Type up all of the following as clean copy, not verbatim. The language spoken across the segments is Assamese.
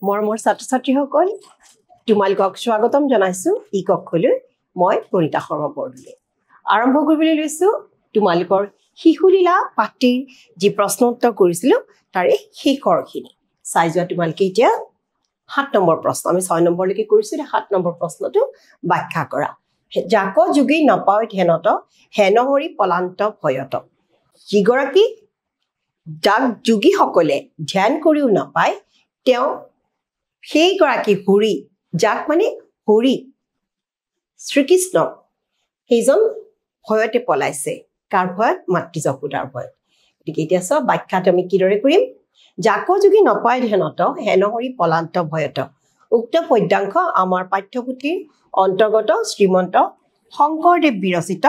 মৰমৰ ছাত্ৰ-ছাত্ৰীসকল তোমালোকক স্বাগতম জনাইছো ই কক্ষলৈ মই প্ৰণিতা শৰ্মা বৰদলৈ আৰম্ভ কৰিবলৈ লৈছো তোমালোকৰ শিশুলীলা পাঠটিৰ যি প্ৰশ্ন উত্তৰ কৰিছিলো তাৰে শেষৰখিনি চাই যোৱা তোমালোকে এতিয়া 7 নম্বৰ প্ৰশ্ন আমি 6 নম্বৰলৈকে কৰিছিলো 7 নম্বৰ প্ৰশ্নটো ব্যাখ্যা কৰা যাক যোগী নপায় ধ্যানত হেনহৰি পলান্ত ভয়ত যিগৰাকী যাক যোগী সকলে ধ্যান কৰিও নাপায় তেওঁ সেই গৰাকী হৰি যাক মানে হৰি শ্ৰীকৃষ্ণ সেইজন ভয়তে পলাইছে কাৰ ভয়ত মাতৃ যশোদাৰ ভয়ত গতিকে এতিয়া সব ব্যাখ্যাটো আমি কিদৰে কৰিম যাক যোগী নপায় ধ্যানত হেনহৰি পলান্ত ভয়ত উক্ত পদ্যাংশ আমাৰ পাঠ্যপুথিৰ অন্তৰ্গত শ্ৰীমন্ত শংকৰদেৱ বিৰচিত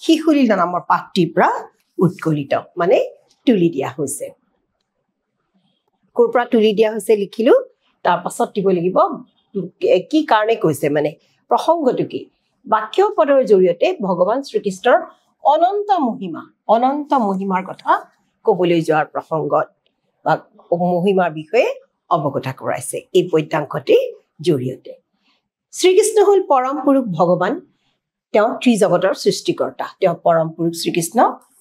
শিশুলীলা নামৰ পাঠটিৰ পৰা উৎকলিত মানে তুলি দিয়া হৈছে কোৰপৰা তুলি দিয়া হৈছে লিখিলো তাৰ পাছত দিব লাগিব কি কাৰণে কৈছে মানে প্ৰসংগটো কি বাক্য পদৰ জৰিয়তে ভগৱান শ্ৰীকৃষ্ণৰ অনন্ত মহিমাৰ কথা কবলৈ যোৱাৰ প্ৰসংগত বা মহিমাৰ বিষয়ে অৱগত কৰাইছে এই পদ্যাংশটিৰ জৰিয়তে শ্ৰীকৃষ্ণ হল পৰম পুৰুষ ভগৱান তেওঁ ত্ৰিজগতৰ সৃষ্টিকৰ্তা তেওঁ পৰম পুৰুষ শ্ৰীকৃষ্ণ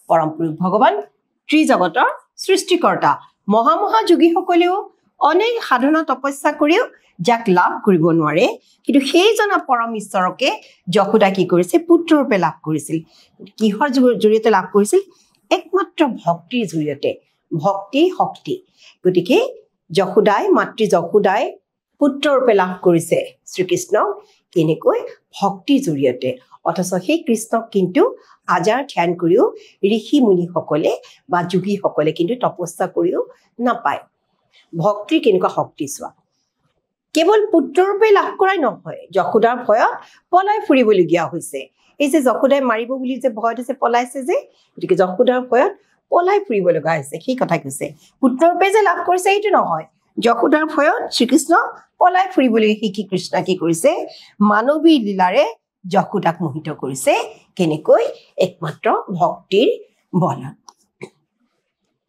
পৰম পুৰুষ ভগৱান ত্ৰিজগতৰ সৃষ্টিকৰ্তা মহা যোগীসকলেও অনেক সাধনা তপস্যা কৰিও যাক লাভ কৰিব নোৱাৰে কিন্তু সেইজনা পৰম ঈশ্বৰকে যশোদা কি কৰিছে পুত্ৰৰূপে লাভ কৰিছিল কিহৰ জৰিয়তে লাভ কৰিছিল একমাত্ৰ ভক্তিৰ জৰিয়তে ভক্তি শক্তি গতিকে যশোদাই মাতৃ যশোদাই পুত্ৰৰূপে লাভ কৰিছে শ্ৰীকৃষ্ণক কেনেকৈ ভক্তিৰ জৰিয়তে অথচ সেই কৃষ্ণক কিন্তু হাজাৰ ধ্যান কৰিও ঋষি মুনিসকলে বা যোগীসকলে কিন্তু তপস্যা কৰিও নাপায় ভক্তিৰ কেনেকুৱা শক্তি চোৱা কেৱল পুত্ৰৰূপে লাভ কৰাই নহয় যশোদাৰ ভয়ত পলাই ফুৰিবলগীয়া হৈছে এই যে যশোদাই মাৰিব বুলি যে ভয়ত আছে পলাইছে যে গতিকে যশোদাৰ ভয়ত পলাই ফুৰিব লগা হৈছে সেই কথা কৈছে পুত্ৰৰূপে যে লাভ কৰিছে এইটো নহয় যশোদাৰ ভয়ত শ্ৰীকৃষ্ণ পলাই ফুৰিবলৈ শিকি কৃষ্ণ কি কৰিছে মানৱী লীলাৰে যশোদাক মোহিত কৰিছে কেনেকৈ একমাত্ৰ ভক্তিৰ বলত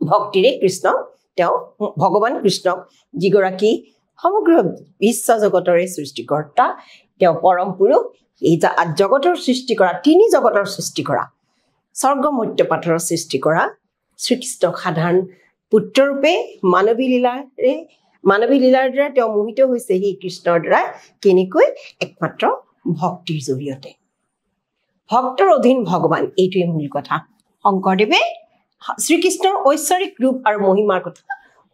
ভক্তিৰে কৃষ্ণ তেওঁ ভগৱান কৃষ্ণক যিগৰাকী সমগ্ৰ বিশ্ব জগতৰে সৃষ্টিকৰ্তা তেওঁ পৰম পুৰুষ এই জগতৰ সৃষ্টি কৰা তিনি জগতৰ সৃষ্টি কৰা স্বৰ্গ মৰ্ত্য পাথৰৰ সৃষ্টি কৰা শ্ৰীকৃষ্ণক সাধাৰণ পুত্ৰৰূপে মানৱী লীলাৰ দ্বাৰা তেওঁ মোহিত হৈছে সেই কৃষ্ণৰ দ্বাৰা কেনেকৈ একমাত্ৰ ভক্তিৰ জৰিয়তে ভক্তৰ অধীন ভগৱান এইটোৱে মূল কথা শংকৰদেৱে শ্ৰীকৃষ্ণৰ ঐশ্বৰিক ৰূপ আৰু মহিমাৰ কথা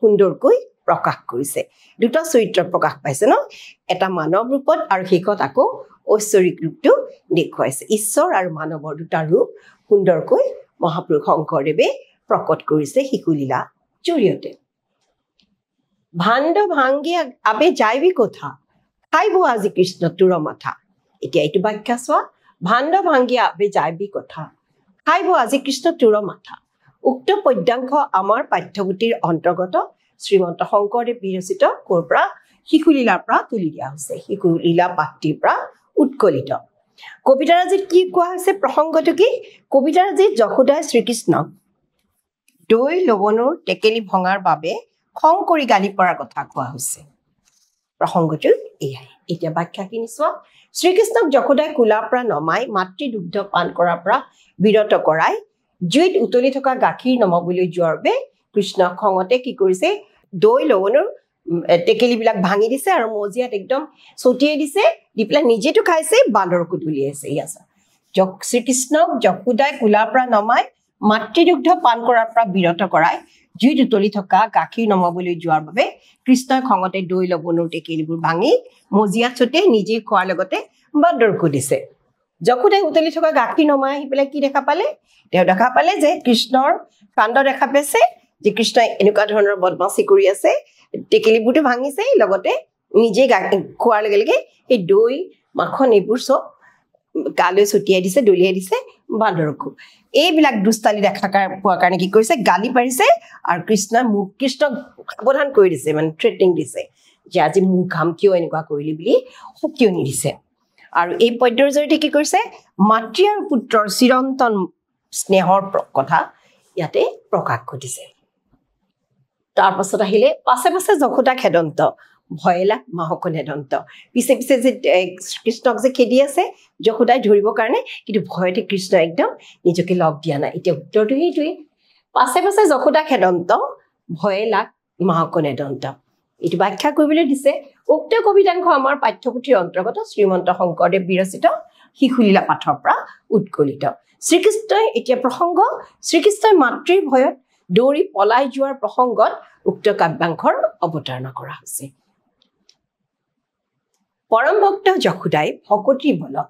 সুন্দৰকৈ প্ৰকাশ কৰিছে দুটা চৰিত্ৰ প্ৰকাশ পাইছে ন এটা মানৱ ৰূপত আৰু শেষত আকৌ ঐশ্বৰিক ৰূপটো দেখুৱাইছে ঈশ্বৰ আৰু মানৱৰ দুটা ৰূপ সুন্দৰকৈ মহাপুৰুষ শংকৰদেৱে প্ৰকট কৰিছে শিশুলীলা জৰিয়তে ভাণ্ড ভাঙ্গি আবে যাইবি কথা খাইব আজি কৃষ্ণ তোৰ মাথা এতিয়া এইটো ব্যাখ্যা চোৱা ভাণ্ড ভাঙ্গি আবে যাইবি কথা খাইব আজি কৃষ্ণ তোৰ মাথা উক্ত পদ্যাংশ আমাৰ পাঠ্যপুথিৰ অন্তৰ্গত শ্ৰীমন্ত শংকৰদেৱ বিৰচিত কোৰপৰা শিশুলীলাৰ পৰা তুলি দিয়া হৈছে শিশুলীলা পাঠটিৰ পৰা উৎকলিত কবিতাৰাজীত কি কোৱা হৈছে প্ৰসংগটো কি কবিতাৰাজীত যশোদাই শ্ৰীকৃষ্ণক দৈ লৱণৰ টেকেলি ভঙাৰ বাবে খং কৰি গালি পৰাৰ কথা কোৱা হৈছে প্ৰসংগটো এয়াই এতিয়া ব্যাখ্যাখিনি চোৱা শ্ৰীকৃষ্ণক যশোদাই কোলাৰ পৰা নমাই মাতৃ দুগ্ধ পান কৰাৰ পৰা বিৰত কৰাই জুইত উতলি থকা গাখীৰ নমাবলৈ যোৱাৰ বাবে কৃষ্ণ খঙতে কি কৰিছে দৈ লৱণৰ টেকেলিবিলাক ভাঙি দিছে আৰু মজিয়াত একদম ছটিয়াই দিছে দি পেলাই নিজেতো খাইছে বান্দৰকো ধুলিয়াইছে ইয়াছা শ্ৰীকৃষ্ণক যশোদাই কোলাৰ পৰা নমাই মাতৃদুগ্ধ পান কৰাৰ পৰা বিৰত কৰাই জুইত উতলি থকা গাখীৰ নমাবলৈ যোৱাৰ বাবে কৃষ্ণই খঙতে দৈ লৱণৰ টেকেলিবোৰ ভাঙি মজিয়াত ছটিয়াই নিজে খোৱাৰ লগতে বান্দৰকো দিছে যশোদাই উতলি থকা গাখীৰ নমাই আহি পেলাই কি দেখা পালে তেওঁ দেখা পালে যে কৃষ্ণৰ কাণ্ড দেখা পাইছে যে কৃষ্ণই এনেকুৱা ধৰণৰ বদমাচি কৰি আছে টেকেলিবোৰটো ভাঙিছে লগতে নিজে খোৱাৰ লগে লগে এই দৈ মাখন এইবোৰ চব গালৈ ছটিয়াই দিছে দলিয়াই দিছে বান্দৰকো এইবিলাক দুষ্টালি দেখা পোৱাৰ কাৰণে কি কৰিছে গালি পাৰিছে আৰু কৃষ্ণক সাৱধান কৰি দিছে মানে থ্ৰেটিং দিছে যে আজি মোৰ কাম কিয় এনেকুৱা কৰিলি বুলি সকিয়নি দিছে আৰু এই পদ্যৰ জৰিয়তে কি কৰিছে মাতৃ আৰু পুত্ৰৰ চিৰন্তন স্নেহৰ কথা ইয়াতে প্ৰকাশ ঘটিছে তাৰ পাছত আহিলে পাছে পাছে যশোদা খেদন্ত ভয়ে লাগ মাহকনে দন্ত পিছে পিছে যে কৃষ্ণক যে খেদি আছে যশোদাই ধৰিবৰ কাৰণে কিন্তু ভয়তে কৃষ্ণ একদম নিজকে লগ দিয়া নাই এতিয়া উত্তৰটো সেইটোৱেই পাছে পাছে যশোদা খেদন্ত ভয়ে লাগ মাহকনে দন্ত এইটো ব্যাখ্যা কৰিবলৈ দিছে উক্ত কবিতাংশ আমাৰ পাঠ্যপুথিৰ অন্তৰ্গত শ্ৰীমন্ত শংকৰদেৱ বিৰচিত শিশুলীলা পাঠৰ পৰা উৎকলিত শ্ৰীকৃষ্ণই এতিয়া প্ৰসংগ শ্ৰীকৃষ্ণই মাতৃৰ ভয়ত দৌৰি পলাই যোৱাৰ প্ৰসংগত উক্ত কাব্যাংশৰ অৱতাৰণা কৰা হৈছে পৰম ভক্ত যশোদাই ভকতি বলত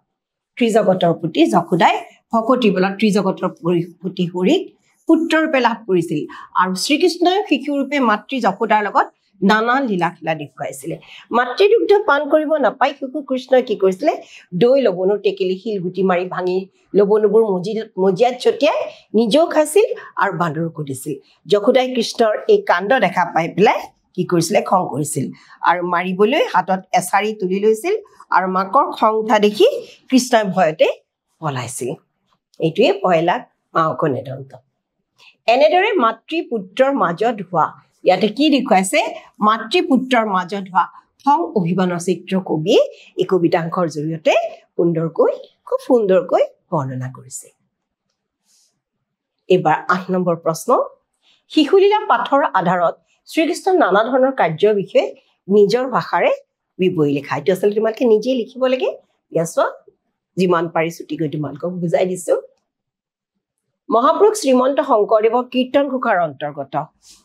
ত্ৰিজগতৰ প্ৰতি যশোদাই ভকতি বলত ত্ৰিজগতৰ প্ৰতি হৰিক পুত্ৰৰূপে লাভ কৰিছিল আৰু শ্ৰীকৃষ্ণই শিশুৰূপে মাতৃ যশোদাৰ লগত নানা লীলা খেলা দেখুৱাইছিলে মাতৃ দুগ্ধ পান কৰিব নাপাই শিশু কৃষ্ণই কি কৰিছিলে দৈ লবণৰ টেকেলি শিলগুটি মাৰি ভাঙি লবণবোৰ মজিয়াত ছটিয়াই নিজেও খাইছিল আৰু বান্দৰকো দিছিল যশোদাই কৃষ্ণৰ এই কাণ্ড দেখা পাই পেলাই কি কৰিছিলে খং কৰিছিল আৰু মাৰিবলৈ হাতত এছাৰি তুলি লৈছিল আৰু মাকৰ খং উঠা দেখি কৃষ্ণই ভয়তে পলাইছিল এইটোৱে ভয় লাগ মাহকনে দন্ত এনেদৰে মাতৃ পুত্ৰৰ মাজত হোৱা ইয়াতে কি দেখুৱাইছে মাতৃ পুত্ৰৰ মাজত হোৱা খং অভিমানৰ চিত্ৰ কবিয়ে এই কবিতাংশৰ জৰিয়তে খুব সুন্দৰকৈ বৰ্ণনা কৰিছে এবাৰ 8 নম্বৰ প্ৰশ্ন শিশুলীলা পাঠৰ আধাৰত শ্ৰীকৃষ্ণৰ নানা ধৰণৰ কাৰ্যৰ বিষয়ে নিজৰ ভাষাৰে বিৱৰি লিখা এইটো আচলতে তোমালোকে নিজে লিখিব লাগে ইয়াছ যিমান পাৰি ছুটিকৈ তোমালোকক বুজাই দিছো মহাপুৰুষ শ্ৰীমন্ত শংকৰদেৱৰ কীৰ্তন ঘোষাৰ অন্তৰ্গত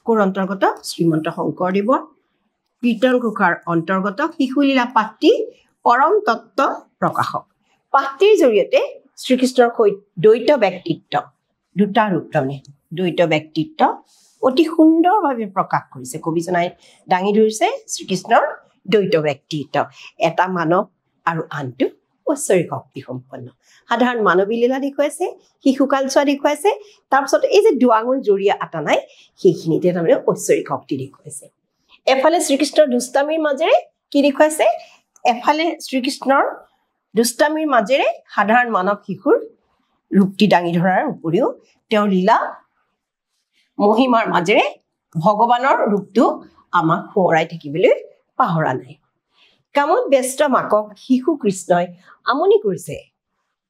কোৰ অন্তৰ্গত শ্ৰীমন্ত শংকৰদেৱৰ কীৰ্তন ঘোষাৰ অন্তৰ্গত শিশুলীলা পাঠটি পৰম তত্ত্ব প্ৰকাশক পাঠটিৰ জৰিয়তে শ্ৰীকৃষ্ণৰ দ্বৈত ব্যক্তিত্ব দুটা ৰূপ তাৰমানে দ্বৈত ব্যক্তিত্ব অতি সুন্দৰভাৱে প্ৰকাশ কৰিছে কবিজনাই দাঙি ধৰিছে শ্ৰীকৃষ্ণৰ দ্বৈত ব্যক্তিত্ব এটা মানৱ আৰু আনটো ঐশ্বৰিক শক্তি সম্পন্ন সাধাৰণ মানৱী লীলা দেখুৱাইছে শিশুকাল চোৱা দেখুৱাইছে তাৰপিছত এই যে দুৱাঙুল জৰিয়া আটা নাই সেইখিনিতে তাৰমানে ঐশ্বৰিক শক্তি দেখুৱাইছে এফালে শ্ৰীকৃষ্ণৰ দুষ্টামীৰ মাজেৰে কি দেখুৱাইছে এফালে শ্ৰীকৃষ্ণৰ দুষ্টামীৰ মাজেৰে সাধাৰণ মানৱ শিশুৰ ৰূপটি দাঙি ধৰাৰ উপৰিও তেওঁৰ লীলা মহিমাৰ মাজেৰে ভগৱানৰ ৰূপটো আমাক সোঁৱৰাই থাকিবলৈ পাহৰা নাই কামত ব্যস্ত মাকক শিশু কৃষ্ণই আমনি কৰিছে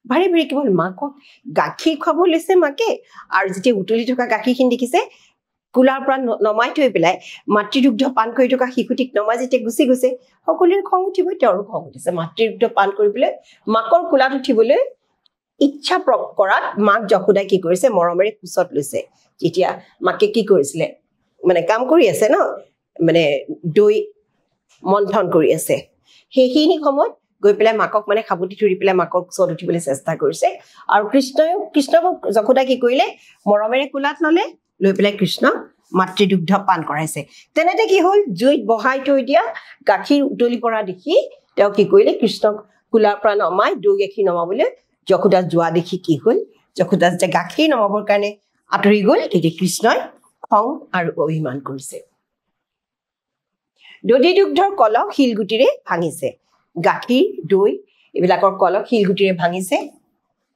ভাৰি ভাৰি কেৱল মাকক গাখীৰ খুৱাব লৈছে মাকে আৰু যেতিয়া উতলি থকা গাখীৰখিনি দেখিছে কুলাৰ পৰা নমাই থৈ পেলাই মাতৃদুগ্ধ পান কৰি থকা শিশুটিক নমাই যেতিয়া গুচি গৈছে সকলোৰে খং উঠিব তেওঁৰো খং উঠিছে মাতৃদুগ্ধ পান কৰিবলৈ মাকৰ কুলাত উঠিবলৈ ইচ্ছা কৰাত মাক যশোদাই কি কৰিছে মৰমেৰে কোচত লৈছে যেতিয়া মাকে কি কৰিছিলে মানে কাম কৰি আছে ন মানে দৈ মন্থন কৰি আছে সেইখিনি সময়ত গৈ পেলাই মাকক মানে খাবতি ধৰি পেলাই মাকৰ কোচত উঠিবলৈ চেষ্টা কৰিছে আৰু কৃষ্ণক যশোদা কি কৰিলে মৰমেৰে কুলাত ললে লৈ পেলাই কৃষ্ণ মাতৃদুগ্ধ পান কৰাইছে তেনেতে কি হ'ল জুইত বহাই থৈ দিয়া গাখীৰ উতলি পৰা দেখি তেওঁ কি কৰিলে কৃষ্ণক কুলাৰ পৰা নমাই দৈ গাখীৰ নমাবলৈ যশোদা যোৱা দেখি কি হ'ল যশোদা যে গাখীৰ নমাবৰ কাৰণে আঁতৰি গ'ল তেতিয়া কৃষ্ণই খং আৰু অভিমান কৰিছে দধি দুগ্ধৰ কলহ শিলগুটিৰে ভাঙিছে গাখীৰ দৈ এইবিলাকৰ কলহ শিলগুটিৰে ভাঙিছে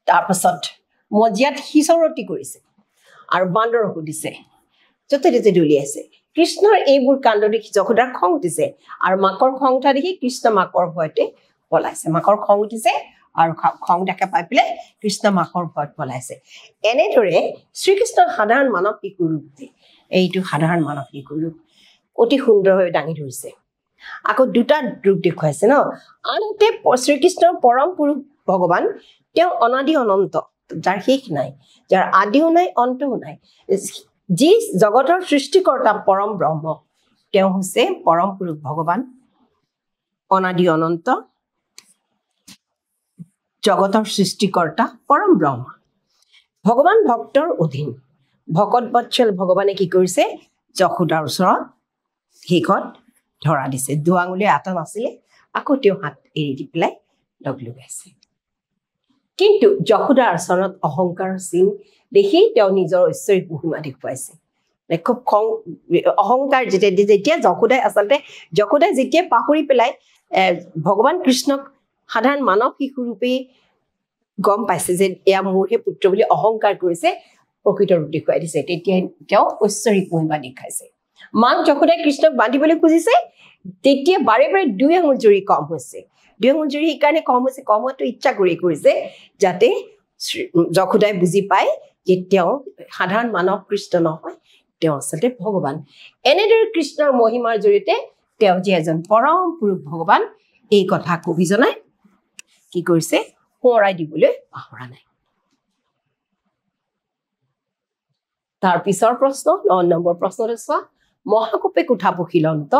তাৰপাছত মজিয়াত সিচৰতি কৰিছে আৰু বান্দৰকো দিছে য'তে ত'তে দলিয়াইছে কৃষ্ণৰ এইবোৰ কাণ্ড দেখি যশোদাৰ খং উঠিছে আৰু মাকৰ খং উঠা দেখি কৃষ্ণ মাকৰ ভয়তে পলাইছে মাকৰ খং উঠিছে আৰু খং দেখা পাই পেলাই কৃষ্ণ মাকৰ ভয়ত পলাইছে এনেদৰে শ্ৰীকৃষ্ণৰ সাধাৰণ মানৱ শিশুৰ ৰূপ এইটো সাধাৰণ মানৱ শিশুৰ ৰূপ অতি সুন্দৰভাৱে দাঙি ধৰিছে আকৌ দুটা ৰূপ দেখুৱাইছে ন আনহাতে শ্ৰীকৃষ্ণৰ পৰম পুৰুষ ভগৱান তেওঁ অনাদি অনন্ত যাৰ শেষ নাই যাৰ আদিও নাই অন্তও নাই যি জগতৰ সৃষ্টিকৰ্তা পৰম ব্ৰহ্ম তেওঁ হৈছে পৰম পুৰুষ ভগৱান অনাদি অনন্ত জগতৰ সৃষ্টিকৰ্তা পৰম ব্ৰহ্ম ভগৱান ভক্তৰ অধীন ভকত বৎসল ভগৱানে কি কৰিছে যশোদাৰ ওচৰত শেষত ধৰা দিছে দুৱাঙুলিৰ আটা নাছিলে আকৌ তেওঁ হাত এৰি দি পেলাই লগ লগাইছে কিন্তু যশোদাৰ আচৰণত অহংকাৰৰ চিন দেখি তেওঁ নিজৰ ঐশ্বৰিক মহিমা দেখুৱাইছে খুব খং অহংকাৰ যেতিয়া যশোদাই যেতিয়া পাহৰি পেলাই ভগৱান কৃষ্ণক সাধাৰণ মানৱ শিশু ৰূপে গম পাইছে যে এয়া মোৰহে পুত্ৰ বুলি অহংকাৰ কৰিছে প্ৰকৃত ৰূপ দেখুৱাই দিছে তেতিয়া তেওঁ ঐশ্বৰিক মহিমা দেখাইছে মাক যশোদাই কৃষ্ণক বান্ধিবলৈ খুজিছে তেতিয়া বাৰে বাৰে 2 আঙুল জুৰি কম হৈছে 2 আঙুল জুৰি সেইকাৰণে কম হৈছে কম হোৱাটো ইচ্ছা কৰিছে যাতে যশোদাই বুজি পায় যে তেওঁ সাধাৰণ মানৱ কৃষ্ণ নহয় তেওঁ আচলতে ভগৱান এনেদৰে কৃষ্ণৰ মহিমাৰ জৰিয়তে তেওঁ যে এজন পৰম পুৰুষ ভগৱান এই কথা কবি জনাই কি কৰিছে সোঁৱৰাই দিবলৈ পাহৰা নাই তাৰ পিছৰ প্ৰশ্ন 9 নম্বৰ প্ৰশ্নটো চোৱা মহাকোপে কোঠা পখিলন্ত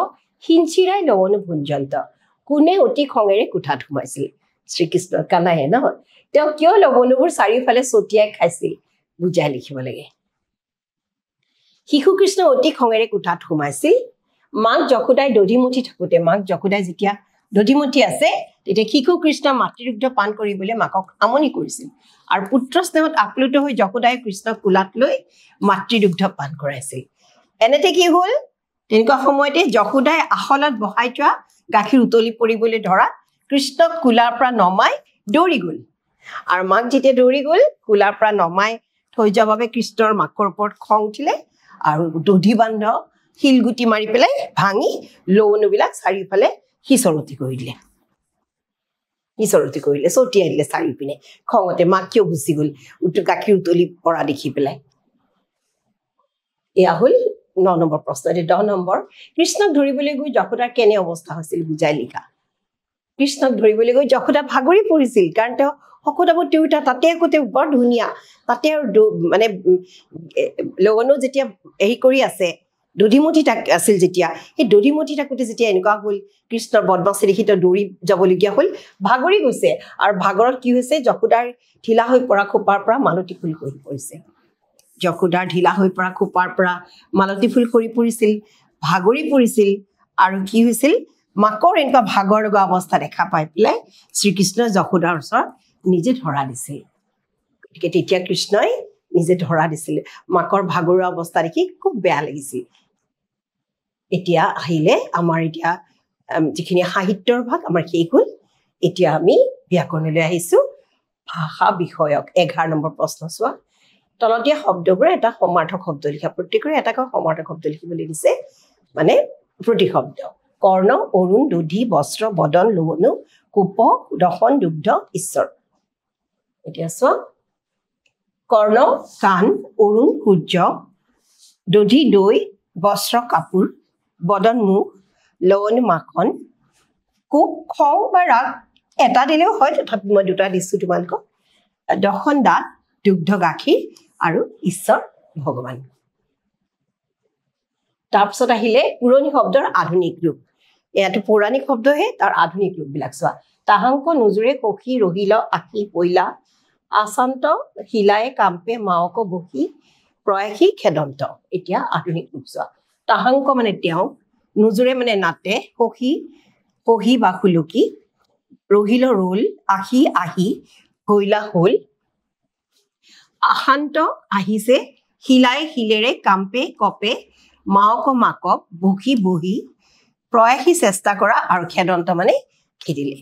হিঞ্চিৰাই লৱণু ভুঞ্জন্ত কোনে অতি খঙেৰে কোঠাত সোমাইছিল শ্ৰীকৃষ্ণ কানায়ে নহয় তেওঁ কিয় লৱণুবোৰ চাৰিওফালে ছটিয়াই খাইছিল বুজাই লিখিব লাগে শিশু কৃষ্ণ অতি খঙেৰে কোঠাত সোমাইছিল মাক যশোদাই দধিমুঠি থাকোতে মাক যশোদাই যেতিয়া দধিমুঠি আছে তেতিয়া শিশু কৃষ্ণ মাতৃদুগ্ধ পান কৰিবলৈ মাকক আমনি কৰিছিল আৰু পুত্ৰ স্নেহত আপ্লুত হৈ যশোদাই কৃষ্ণক কোলাত লৈ মাতৃদুগ্ধ পান কৰাইছিল এনেতে কি হ'ল তেনেকুৱা সময়তে যশোদাই আখলত বহাই থোৱা গাখীৰ উতলি পৰিবলৈ ধৰা কৃষ্ণক কোলাৰ পৰা নমাই দৌৰি গ'ল আৰু মাক যেতিয়া দৌৰি গ'ল কোলাৰ পৰা নমাই থৈ যোৱাৰ বাবে কৃষ্ণৰ মাকৰ ওপৰত খং উঠিলে আৰু দধি বান্ধ শিলগুটি মাৰি পেলাই ভাঙি লৱণুবিলাক চাৰিওফালে হিচৰতি কৰিলে ছটিয়াই দিলে চাৰিওপিনে খঙতে মাক কিয় গুচি গ'ল গাখীৰ উতলি পৰা দেখি পেলাই এয়া হ'ল 9 নম্বৰ প্ৰশ্ন 10 নম্বৰ কৃষ্ণক ধৰিবলৈ গৈ যশোদাৰ কেনে অৱস্থা হৈছিল বুজাই লিখা কৃষ্ণক ধৰিবলৈ গৈ যশোদা ভাগৰি পৰিছিল কাৰণ তেওঁ সকলোবোৰ তিউতা তাতে একোতে বৰ ধুনীয়া তাতে আৰু মানে লৱণু যেতিয়া হেৰি কৰি আছে দধিমুঠি আছিল যেতিয়া সেই দধিমুঠি থাকোতে যেতিয়া এনেকুৱা হ'ল কৃষ্ণৰ বদমাছি দেখি তেওঁ দৌৰি যাবলগীয়া হ'ল ভাগৰি গৈছে আৰু ভাগৰত কি হৈছে যশোদাৰ ঢিলা হৈ পৰা খোপাৰ পৰা মালতী ফুল সৰি পৰিছে যশোদাৰ ঢিলা হৈ পৰা খোপাৰ পৰা মালতী ফুল সৰি পৰিছিল ভাগৰি পৰিছিল আৰু কি হৈছিল মাকৰ এনেকুৱা ভাগৰ লগা অৱস্থা দেখা পাই পেলাই শ্ৰীকৃষ্ণ যশোদাৰ ওচৰত নিজে ধৰা দিছিল গতিকে তেতিয়া কৃষ্ণই নিজে ধৰা দিছিল মাকৰ ভাগৰুৱা অৱস্থা দেখি খুব বেয়া লাগিছিল এতিয়া আহিলে আমাৰ এতিয়া যিখিনি সাহিত্যৰ ভাগ আমাৰ শেষ হ'ল এতিয়া আমি ব্যাকৰণলৈ আহিছো ভাষা বিষয়ক 11 নম্বৰ প্ৰশ্ন চোৱা তলত দিয়া শব্দবোৰ এটা সমাৰ্থক শব্দ লিখা প্ৰত্যেকৰে এটাকৈ সমাৰ্থক শব্দ লিখিবলৈ দিছে মানে প্ৰতি শব্দ কৰ্ণ অৰুণ দধি বস্ত্ৰ বদন লৱণু কোপ দশন দুগ্ধ ঈশ্বৰ এতিয়া চোৱা কৰ্ণ কাণ অৰুণ সূৰ্য দধি দৈ বস্ত্ৰ কাপোৰ বদন মুখ লৱণু মাখন কোপ খং বা ৰাগ এটা দিলেও হয় তথাপি মই দুটা দিছোঁ তোমালোকক দশন দাঁত দুগ্ধ গাখীৰ আৰু ঈশ্বৰ ভগৱান তাৰপিছত আহিলে পুৰণি শব্দৰ আধুনিক ৰূপ ইয়াতো পৌৰাণিক শব্দহে তাৰ আধুনিক ৰূপবিলাক চোৱা তাহাংক নুজুৰে সখী ৰহিল আখি পৈলা আচান্ত শিলায়ে কাম্পে মাওক বহি প্ৰয়াসী খেদন্ত এতিয়া আধুনিক ৰূপ চোৱা তাহাংক মানে তেওঁ নুজুৰে মানে নাতে সখী পহি বা খুলুকি ৰহিল ৰোল আহি আহি হৈলা হ'ল আশান্ত আহিছে শিলাই শিলেৰে কাম্পে কপে মাওক মাকক বহি বহি প্ৰয়াসী চেষ্টা কৰা আৰু খেদন্ত মানে খেদিলে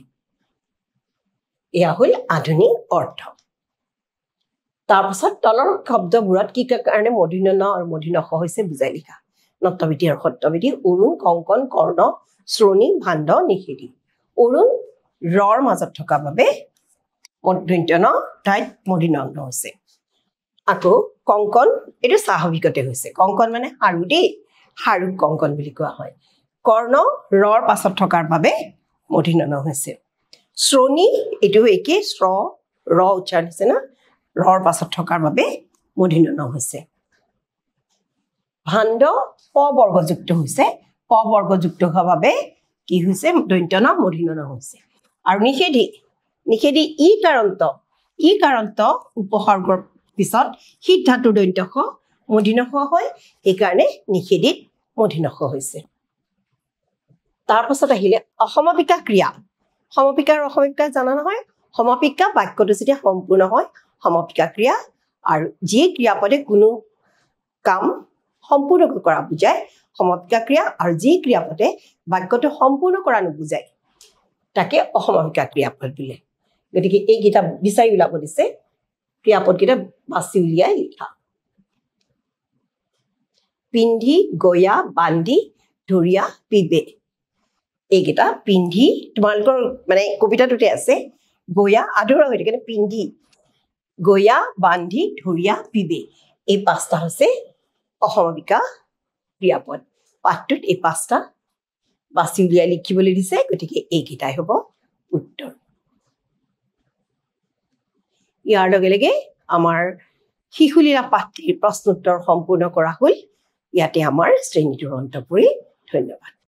এয়া হ'ল আধুনিক অৰ্থ তাৰপিছত তলৰ শব্দবোৰত কি কাৰণে মূৰ্ধন্য ন আৰু মূৰ্ধন্য ষ হৈছে বুজাই লিখা নত্যবিধি আৰু সত্যবিধি অৰুণ কংকন কৰ্ণ শ্ৰোণী ভাণ্ড নিষেধি অৰুণ ৰৰ মাজত থকা বাবে মূৰ্ধন্য ঠাইত মূৰ্ধন্য হৈছে আকৌ কংকন এইটো স্বাভাৱিকতে হৈছে কংকন মানে হাৰু দেই হাৰু কংকন বুলি কোৱা হয় কৰ্ণ ৰৰ পাছত থকাৰ বাবে মূৰ্ধন্য হৈছে শ্ৰোণী এইটো একে শ্ৰ ৰ উচ্চাৰণ হৈছে না ৰৰ পাছত থকাৰ বাবে মূৰ্ধন্য হৈছে ভাণ্ড প বৰ্গযুক্ত হৈছে প বৰ্গযুক্ত হোৱাৰ বাবে কি হৈছে দন্ত্য ন মূৰ্ধন্য হৈছে আৰু নিষেধি নিষেধি ই কাৰণত উপসৰ্গৰ পিছত শীত ধাতুৰ দন্ত্য খ মূৰ্ধন্য খ হয় সেইকাৰণে নিষেধিত মূৰ্ধন্য খ হৈছে তাৰপাছত আহিলে অসমাপিকা ক্ৰিয়া সমাপিকা আৰু অসমাপিকা জানা নহয় সমাপিকা বাক্যটো যেতিয়া সম্পূৰ্ণ হয় সমাপিকা ক্ৰিয়া আৰু যি ক্ৰিয়াপদে কোনো কাম সম্পূৰ্ণ কৰা বুজায় সমাপিকা ক্ৰিয়া আৰু যি ক্ৰিয়াপদে বাক্যটো সম্পূৰ্ণ কৰা নুবুজায় তাকে অসমাপিকা ক্ৰিয়াপদ বোলে গতিকে এইকেইটা বিচাৰি ওলাব দিছে ক্ৰিয়াপদকেইটা বাছি উলিয়াই লিখা পিন্ধি গয়া বান্ধি ধৰিয়া পিবে এইকেইটা পিন্ধি তোমালোকৰ মানে কবিতাটোতে আছে গয়া আধৰুৱা হৈ থাকে পিন্ধি গয়া বান্ধি ধৰিয়া পিবে এই পাঁচটা হৈছে অসমীকা ক্ৰিয়াপদ পাঠটোত এই পাঁচটা বাছি উলিয়াই লিখিবলৈ দিছে গতিকে এইকেইটাই হ'ব উত্তৰ ইয়াৰ লগে লগে আমাৰ শিশুলীলা পাঠটিৰ প্ৰশ্নোত্তৰ সম্পূৰ্ণ কৰা হ'ল ইয়াতে আমাৰ শ্ৰেণীটোৰ অন্ত পৰিল ধন্যবাদ